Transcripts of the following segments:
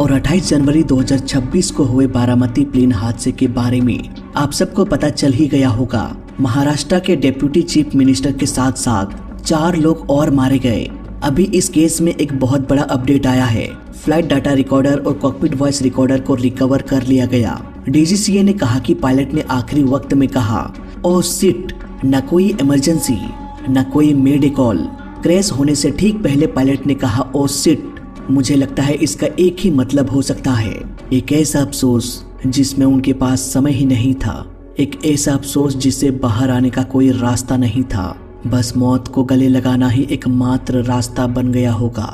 और 28 जनवरी 2026 को हुए बारामती प्लेन हादसे के बारे में आप सबको पता चल ही गया होगा। महाराष्ट्र के डिप्टी चीफ मिनिस्टर के साथ साथ 4 लोग और मारे गए। अभी इस केस में एक बहुत बड़ा अपडेट आया है। फ्लाइट डाटा रिकॉर्डर और कॉकपिट वॉइस रिकॉर्डर को रिकवर कर लिया गया। डीजीसीए ने कहा कि पायलट ने आखिरी वक्त में कहा, ओह शिट, न कोई इमरजेंसी न कोई मेड कॉल। क्रैश होने से ठीक पहले पायलट ने कहा, ओह शिट। मुझे लगता है इसका एक ही मतलब हो सकता है, एक ऐसा अफसोस जिसमें उनके पास समय ही नहीं था, एक ऐसा अफसोस जिससे बाहर आने का कोई रास्ता नहीं था। बस मौत को गले लगाना ही एकमात्र रास्ता बन गया होगा।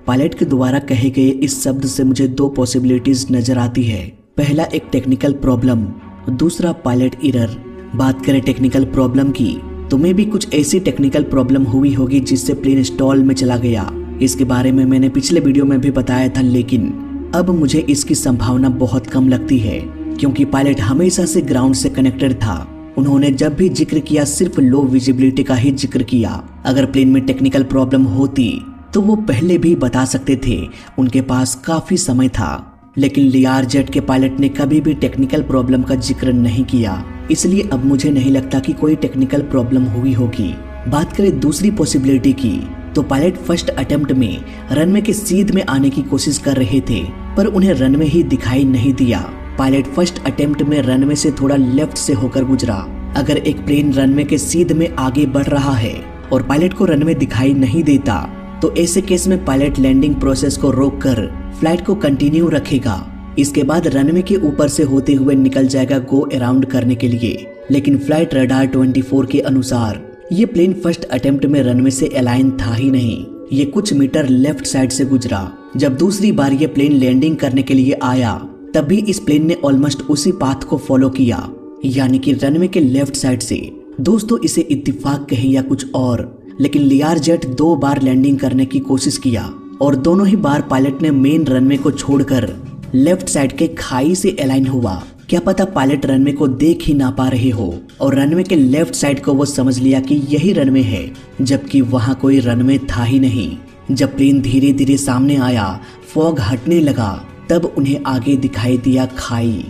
पायलट के द्वारा कहे गए इस शब्द से मुझे 2 पॉसिबिलिटीज नजर आती है। पहला एक टेक्निकल प्रॉब्लम, दूसरा पायलट एरर। बात करें टेक्निकल प्रॉब्लम की तो में भी कुछ ऐसी टेक्निकल प्रॉब्लम हुई होगी जिससे प्लेन स्टॉल में चला गया। इसके बारे में मैंने पिछले वीडियो में भी बताया था, लेकिन अब मुझे इसकी संभावना बहुत कम लगती है क्योंकि पायलट हमेशा से ग्राउंड से कनेक्टेड था। उन्होंने जब भी जिक्र किया सिर्फ लो विजिबिलिटी का ही जिक्र किया। अगर प्लेन में टेक्निकल प्रॉब्लम होती तो वो पहले भी बता सकते थे, उनके पास काफी समय था। लेकिन लियार जेट के पायलट ने कभी भी टेक्निकल प्रॉब्लम का जिक्र नहीं किया, इसलिए अब मुझे नहीं लगता कि कोई टेक्निकल प्रॉब्लम हुई होगी। बात करें दूसरी पॉसिबिलिटी की तो पायलट फर्स्ट अटेम्प्ट में रनवे के सीध में आने की कोशिश कर रहे थे, पर उन्हें रनवे ही दिखाई नहीं दिया। पायलट फर्स्ट अटेम्प्ट में रनवे से थोड़ा लेफ्ट से होकर गुजरा। अगर एक प्लेन रनवे के सीध में आगे बढ़ रहा है और पायलट को रनवे दिखाई नहीं देता तो ऐसे केस में पायलट लैंडिंग प्रोसेस को रोककर फ्लाइट को कंटिन्यू रखेगा। इसके बाद रनवे के ऊपर से होते हुए निकल जाएगा गो अराउंड करने के लिए। लेकिन फ्लाइट रडार 24 के अनुसार ये प्लेन फर्स्ट अटेम्प्ट में रनवे से अलाइन था ही नहीं। ये कुछ मीटर लेफ्ट साइड से गुजरा। जब दूसरी बार ये प्लेन लैंडिंग करने के लिए आया तभी इस प्लेन ने ऑलमोस्ट उसी पाथ को फॉलो किया, यानी कि रनवे के लेफ्ट साइड से। दोस्तों इसे इत्तेफाक कहें या कुछ और, लेकिन लियार जेट 2 बार लैंडिंग करने की कोशिश किया और दोनों ही बार पायलट ने मेन रनवे को छोड़कर लेफ्ट साइड के खाई से अलाइन हुआ। क्या पता पायलट रनवे को देख ही ना पा रहे हो और रनवे के लेफ्ट साइड को वो समझ लिया कि यही रनवे है, जबकि वहां कोई रनवे था ही नहीं। जब प्लेन धीरे धीरे सामने आया, फॉग हटने लगा, तब उन्हें आगे दिखाई दिया खाई।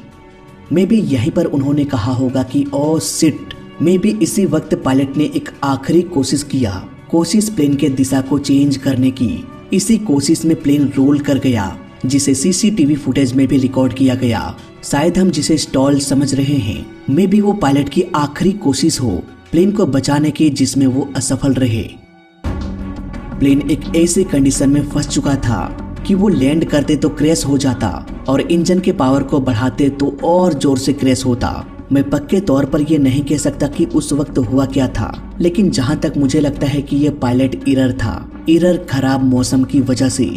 मे बी यहीं पर उन्होंने कहा होगा कि ओ शिट। मे बी इसी वक्त पायलट ने एक आखिरी कोशिश किया, कोशिश प्लेन के दिशा को चेंज करने की। इसी कोशिश में प्लेन रोल कर गया, जिसे सीसीटीवी फुटेज में भी रिकॉर्ड किया गया। शायद हम जिसे स्टॉल समझ रहे हैं, मे बी वो पायलट की आखिरी कोशिश हो प्लेन को बचाने की, जिसमें वो असफल रहे। प्लेन एक ऐसे कंडीशन में फंस चुका था कि वो लैंड करते तो क्रैश हो जाता और इंजन के पावर को बढ़ाते तो और जोर से क्रैश होता। मैं पक्के तौर पर ये नहीं कह सकता कि उस वक्त हुआ क्या था, लेकिन जहां तक मुझे लगता है कि ये पायलट एरर था। एरर खराब मौसम की वजह से।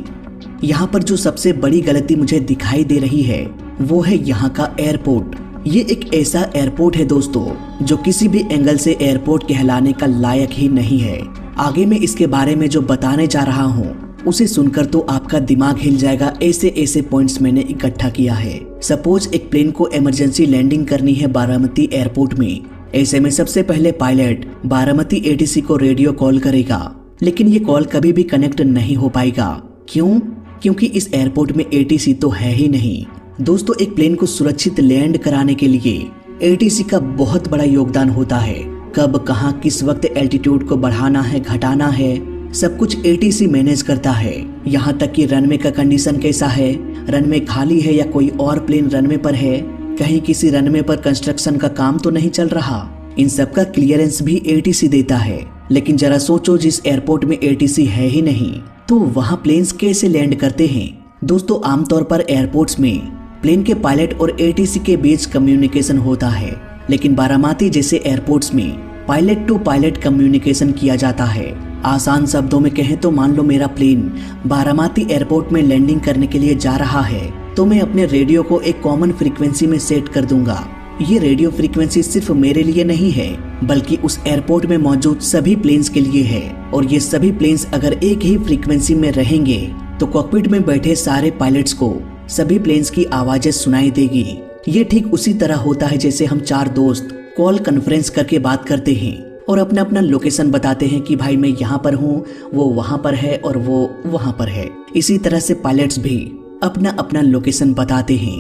यहाँ पर जो सबसे बड़ी गलती मुझे दिखाई दे रही है वो है यहाँ का एयरपोर्ट। ये एक ऐसा एयरपोर्ट है दोस्तों जो किसी भी एंगल से एयरपोर्ट कहलाने का लायक ही नहीं है। आगे मैं इसके बारे में जो बताने जा रहा हूँ उसे सुनकर तो आपका दिमाग हिल जाएगा। ऐसे ऐसे पॉइंट्स मैंने इकट्ठा किया है। सपोज एक प्लेन को इमरजेंसी लैंडिंग करनी है बारामती एयरपोर्ट में। ऐसे में सबसे पहले पायलट बारामती एटीसी को रेडियो कॉल करेगा, लेकिन ये कॉल कभी भी कनेक्ट नहीं हो पाएगा। क्यों? क्योंकि इस एयरपोर्ट में एटीसी तो है ही नहीं। दोस्तों एक प्लेन को सुरक्षित लैंड कराने के लिए एटीसी का बहुत बड़ा योगदान होता है। कब, कहां, किस वक्त एल्टीट्यूड को बढ़ाना है, घटाना है, सब कुछ एटीसी मैनेज करता है। यहाँ तक कि रनवे का कंडीशन कैसा है, रनवे खाली है या कोई और प्लेन रनवे पर है, कहीं किसी रनवे पर कंस्ट्रक्शन का काम तो नहीं चल रहा, इन सब का क्लियरेंस भी एटीसी देता है। लेकिन जरा सोचो, जिस एयरपोर्ट में एटीसी है ही नहीं तो वहाँ प्लेन्स कैसे लैंड करते हैं? दोस्तों आमतौर पर एयरपोर्ट्स में प्लेन के पायलट और एटीसी के बीच कम्युनिकेशन होता है, लेकिन बारामती जैसे एयरपोर्ट्स में पायलट टू पायलट कम्युनिकेशन किया जाता है। आसान शब्दों में कहें तो मान लो मेरा प्लेन बारामती एयरपोर्ट में लैंडिंग करने के लिए जा रहा है, तो मैं अपने रेडियो को एक कॉमन फ्रीक्वेंसी में सेट कर दूंगा। ये रेडियो फ्रीक्वेंसी सिर्फ मेरे लिए नहीं है, बल्कि उस एयरपोर्ट में मौजूद सभी प्लेन्स के लिए है। और ये सभी प्लेन्स अगर एक ही फ्रीक्वेंसी में रहेंगे तो कॉकपिट में बैठे सारे पायलट्स को सभी प्लेन्स की आवाजें सुनाई देगी। ये ठीक उसी तरह होता है जैसे हम 4 दोस्त कॉल कॉन्फ्रेंस करके बात करते हैं और अपना अपना लोकेशन बताते हैं कि भाई मैं यहाँ पर हूँ, वो वहाँ पर है और वो वहाँ पर है। इसी तरह से पायलट्स भी अपना अपना लोकेशन बताते हैं।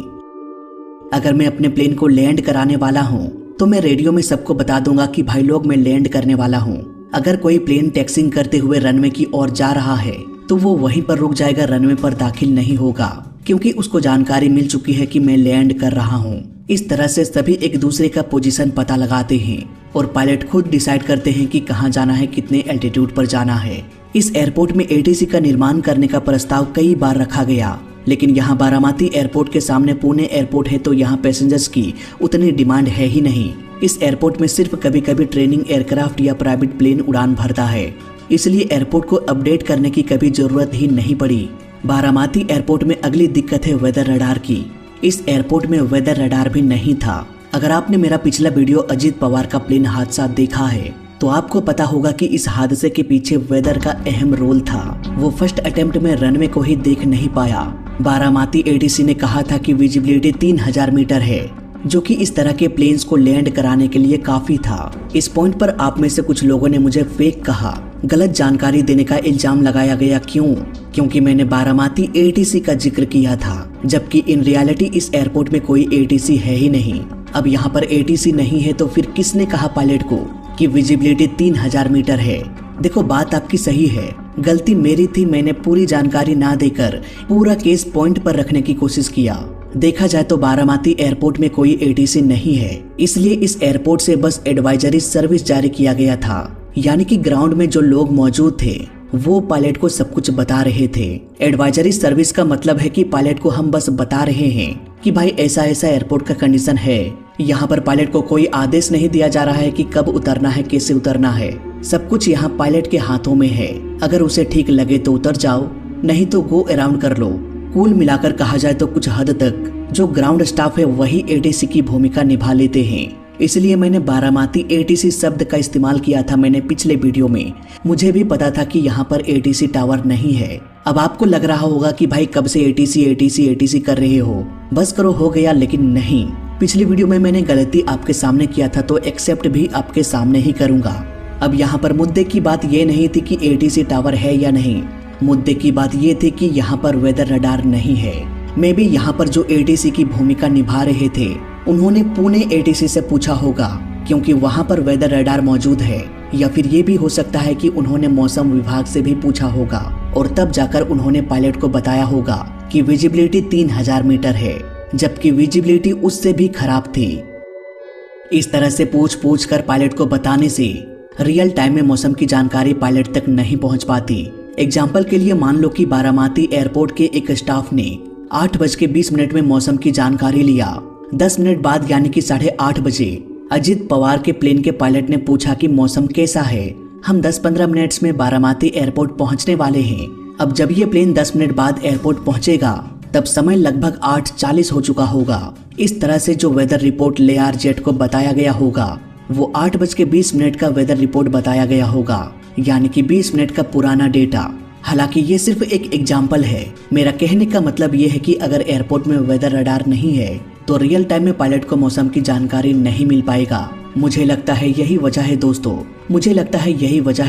अगर मैं अपने प्लेन को लैंड कराने वाला हूँ तो मैं रेडियो में सबको बता दूंगा कि भाई लोग मैं लैंड करने वाला हूँ। अगर कोई प्लेन टैक्सिंग करते हुए रनवे की ओर जा रहा है तो वो वहीं पर रुक जाएगा, रनवे पर दाखिल नहीं होगा, क्योंकि उसको जानकारी मिल चुकी है कि मैं लैंड कर रहा हूँ। इस तरह से सभी एक दूसरे का पोजीशन पता लगाते हैं और पायलट खुद डिसाइड करते हैं कि कहाँ जाना है, कितने एल्टीट्यूड पर जाना है। इस एयरपोर्ट में एटीसी का निर्माण करने का प्रस्ताव कई बार रखा गया, लेकिन यहाँ बारामती एयरपोर्ट के सामने पुणे एयरपोर्ट है तो यहाँ पैसेंजर्स की उतनी डिमांड है ही नहीं। इस एयरपोर्ट में सिर्फ कभी कभी ट्रेनिंग एयरक्राफ्ट या प्राइवेट प्लेन उड़ान भरता है, इसलिए एयरपोर्ट को अपडेट करने की कभी जरूरत ही नहीं पड़ी। बारामती एयरपोर्ट में अगली दिक्कत है वेदर रडार की। इस एयरपोर्ट में वेदर रडार भी नहीं था। अगर आपने मेरा पिछला वीडियो अजीत पवार का प्लेन हादसा देखा है तो आपको पता होगा कि इस हादसे के पीछे वेदर का अहम रोल था। वो फर्स्ट अटेम्प्ट में रनवे को ही देख नहीं पाया। बारामती एटीसी ने कहा था कि विजिबिलिटी 3000 मीटर है, जो कि इस तरह के प्लेन्स को लैंड कराने के लिए काफी था। इस पॉइंट पर आप में से कुछ लोगों ने मुझे फेक कहा, गलत जानकारी देने का इल्जाम लगाया गया। क्यों? क्योंकि मैंने बारामती एटीसी का जिक्र किया था, जबकि इन रियलिटी इस एयरपोर्ट में कोई एटीसी है ही नहीं। अब यहाँ पर एटीसी नहीं है तो फिर किसने कहा पायलट को कि विजिबिलिटी 3000 मीटर है? देखो बात आपकी सही है, गलती मेरी थी। मैंने पूरी जानकारी ना देकर पूरा केस पॉइंट पर रखने की कोशिश किया। देखा जाए तो बारामती एयरपोर्ट में कोई एटीसी नहीं है, इसलिए इस एयरपोर्ट से बस एडवाइजरी सर्विस जारी किया गया था, यानी कि ग्राउंड में जो लोग मौजूद थे वो पायलट को सब कुछ बता रहे थे। एडवाइजरी सर्विस का मतलब है कि पायलट को हम बस बता रहे हैं कि भाई ऐसा ऐसा एयरपोर्ट का कंडीशन है। यहाँ पर पायलट को कोई आदेश नहीं दिया जा रहा है कि कब उतरना है, कैसे उतरना है। सब कुछ यहाँ पायलट के हाथों में है। अगर उसे ठीक लगे तो उतर जाओ, नहीं तो गो अराउंड कर लो। कुल मिलाकर कहा जाए तो कुछ हद तक जो ग्राउंड स्टाफ है वही एटीसी की भूमिका निभा लेते हैं। इसलिए मैंने बारामती एटीसी शब्द का इस्तेमाल किया था मैंने पिछले वीडियो में। मुझे भी पता था कि यहाँ पर एटीसी टावर नहीं है। अब आपको लग रहा होगा कि भाई कब से एटीसी एटीसी एटीसी कर रहे हो, बस करो हो गया, लेकिन नहीं। पिछली वीडियो में मैंने गलती आपके सामने किया था तो एक्सेप्ट भी आपके सामने ही करूंगा। अब यहाँ पर मुद्दे की बात ये नहीं थी कि एटीसी टावर है या नहीं, मुद्दे की बात ये थी कि यहाँ पर वेदर रडार नहीं है। मैं भी यहाँ पर जो एटीसी की भूमिका निभा रहे थे उन्होंने पुणे एटीसी से पूछा होगा, क्योंकि वहाँ पर वेदर रडार मौजूद है, या फिर ये भी हो सकता है कि उन्होंने मौसम विभाग से भी पूछा होगा और तब जाकर उन्होंने पायलट को बताया होगा कि विजिबिलिटी 3000 मीटर है, जबकि विजिबिलिटी उससे भी खराब थी। इस तरह से पूछ कर पायलट को बताने से रियल टाइम में मौसम की जानकारी पायलट तक नहीं पहुंच पाती। एग्जाम्पल के लिए मान लो कि बारामती एयरपोर्ट के एक स्टाफ ने 8:20 में मौसम की जानकारी लिया। 10 मिनट बाद यानी कि 8:30 बजे अजीत पवार के प्लेन के पायलट ने पूछा कि मौसम कैसा है। हम 10-15 मिनट्स में बारामती एयरपोर्ट पहुंचने वाले हैं। अब जब ये प्लेन 10 मिनट बाद एयरपोर्ट पहुंचेगा तब समय लगभग 8:40 हो चुका होगा। इस तरह से जो वेदर रिपोर्ट लेआर जेट को बताया गया होगा वो 8:20 का वेदर रिपोर्ट बताया गया होगा, यानी कि 20 मिनट का पुराना डेटा। हालांकि ये सिर्फ एक एग्जाम्पल है। मेरा कहने का मतलब ये है कि अगर एयरपोर्ट में वेदर रडार नहीं है तो रियल टाइम में पायलट को मौसम की जानकारी नहीं मिल पाएगा। मुझे लगता है यही वजह है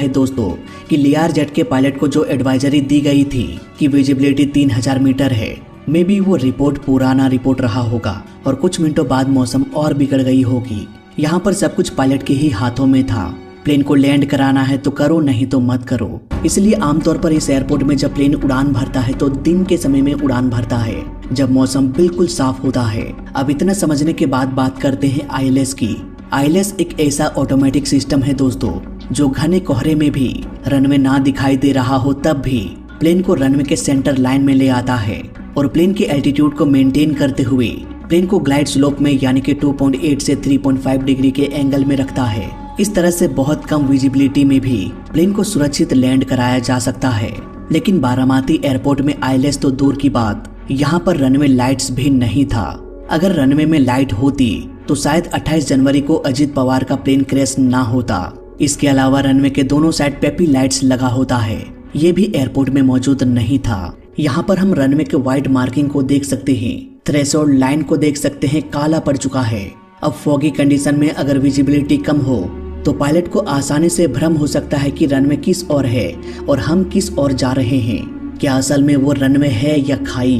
दोस्तों कि लेआर जेट के पायलट को जो एडवाइजरी दी गई थी कि विजिबिलिटी 3000 मीटर है, मे बी वो रिपोर्ट पुराना रिपोर्ट रहा होगा और कुछ मिनटों बाद मौसम और बिगड़ गई होगी। यहाँ पर सब कुछ पायलट के ही हाथों में था। प्लेन को लैंड कराना है तो करो, नहीं तो मत करो। इसलिए आमतौर पर इस एयरपोर्ट में जब प्लेन उड़ान भरता है तो दिन के समय में उड़ान भरता है, जब मौसम बिल्कुल साफ होता है। अब इतना समझने के बाद बात करते हैं आईएलएस की। आईएलएस एक ऐसा ऑटोमेटिक सिस्टम है दोस्तों जो घने कोहरे में भी रनवे ना दिखाई दे रहा हो तब भी प्लेन को रनवे के सेंटर लाइन में ले आता है और प्लेन के एल्टीट्यूड को मेंटेन करते हुए प्लेन को ग्लाइड स्लोप में यानी कि 2.8 से 3.5 डिग्री के एंगल में रखता है। इस तरह से बहुत कम विजिबिलिटी में भी प्लेन को सुरक्षित लैंड कराया जा सकता है। लेकिन बारामती एयरपोर्ट में आईएलएस तो दूर की बात, यहाँ पर रनवे लाइट्स भी नहीं था। अगर रनवे में लाइट होती तो शायद 28 जनवरी को अजीत पवार का प्लेन क्रैश ना होता। इसके अलावा रनवे के दोनों साइड पेपी लाइट्स लगा होता है, ये भी एयरपोर्ट में मौजूद नहीं था। यहाँ पर हम रनवे के वाइट मार्किंग को देख सकते हैं, थ्रेशोल्ड लाइन को देख सकते हैं, काला पड़ चुका है। अब फॉगी कंडीशन में अगर विजिबिलिटी कम हो तो पायलट को आसानी से भ्रम हो सकता है कि रनवे किस ओर है और हम किस ओर जा रहे हैं। क्या असल में वो रनवे है या खाई?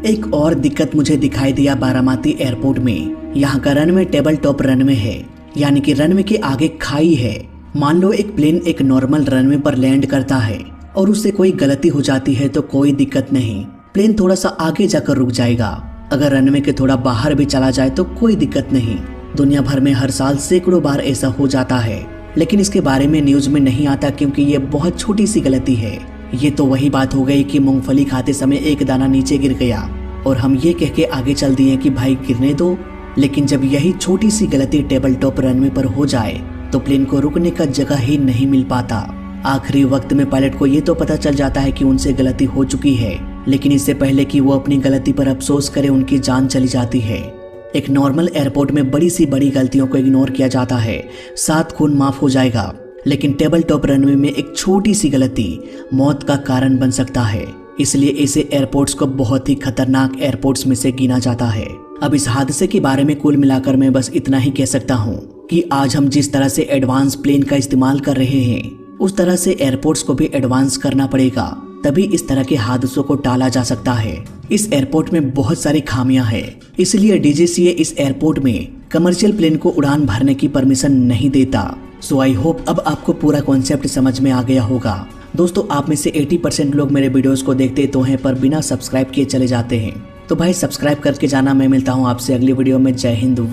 एक और दिक्कत मुझे दिखाई दिया बारामती एयरपोर्ट में। यहाँ का रनवे टेबल टॉप रनवे है, यानी कि रनवे के आगे खाई है। मान लो एक प्लेन एक नॉर्मल रनवे पर लैंड करता है और उससे कोई गलती हो जाती है तो कोई दिक्कत नहीं, प्लेन थोड़ा सा आगे जाकर रुक जाएगा। अगर रनवे के थोड़ा बाहर भी चला जाए तो कोई दिक्कत नहीं। दुनिया भर में हर साल सैकड़ों बार ऐसा हो जाता है, लेकिन इसके बारे में न्यूज में नहीं आता क्योंकि ये बहुत छोटी सी गलती है। ये तो वही बात हो गई कि मूंगफली खाते समय एक दाना नीचे गिर गया और हम ये कह के आगे चल दिए कि भाई गिरने दो। लेकिन जब यही छोटी सी गलती टेबल टॉप रनवे पर हो जाए तो प्लेन को रुकने का जगह ही नहीं मिल पाता। आखिरी वक्त में पायलट को ये तो पता चल जाता है कि उनसे गलती हो चुकी है, लेकिन इससे पहले कि वो अपनी गलती पर अफसोस करे उनकी जान चली जाती है। एक नॉर्मल एयरपोर्ट में बड़ी गलतियों को इग्नोर किया जाता है, 7 खून माफ हो जाएगा, लेकिन टेबल टॉप रनवे में एक छोटी सी गलती मौत का कारण बन सकता है। इसलिए ऐसे एयरपोर्ट्स को बहुत ही खतरनाक एयरपोर्ट्स में से गिना जाता है। अब इस हादसे के बारे में कुल मिलाकर मैं बस इतना ही कह सकता हूँ कि आज हम जिस तरह से एडवांस प्लेन का इस्तेमाल कर रहे हैं उस तरह से एयरपोर्ट्स को भी एडवांस करना पड़ेगा, तभी इस तरह के हादसों को टाला जा सकता है। इस एयरपोर्ट में बहुत सारी खामियां हैं, इसलिए DGCA इस एयरपोर्ट में कमर्शियल प्लेन को उड़ान भरने की परमिशन नहीं देता। सो आई होप अब आपको पूरा कॉन्सेप्ट समझ में आ गया होगा। दोस्तों, आप में से 80% लोग मेरे वीडियोस को देखते तो हैं पर बिना सब्सक्राइब किए चले जाते हैं, तो भाई सब्सक्राइब करके जाना। मैं मिलता हूँ आपसे अगली वीडियो में। जय हिंद।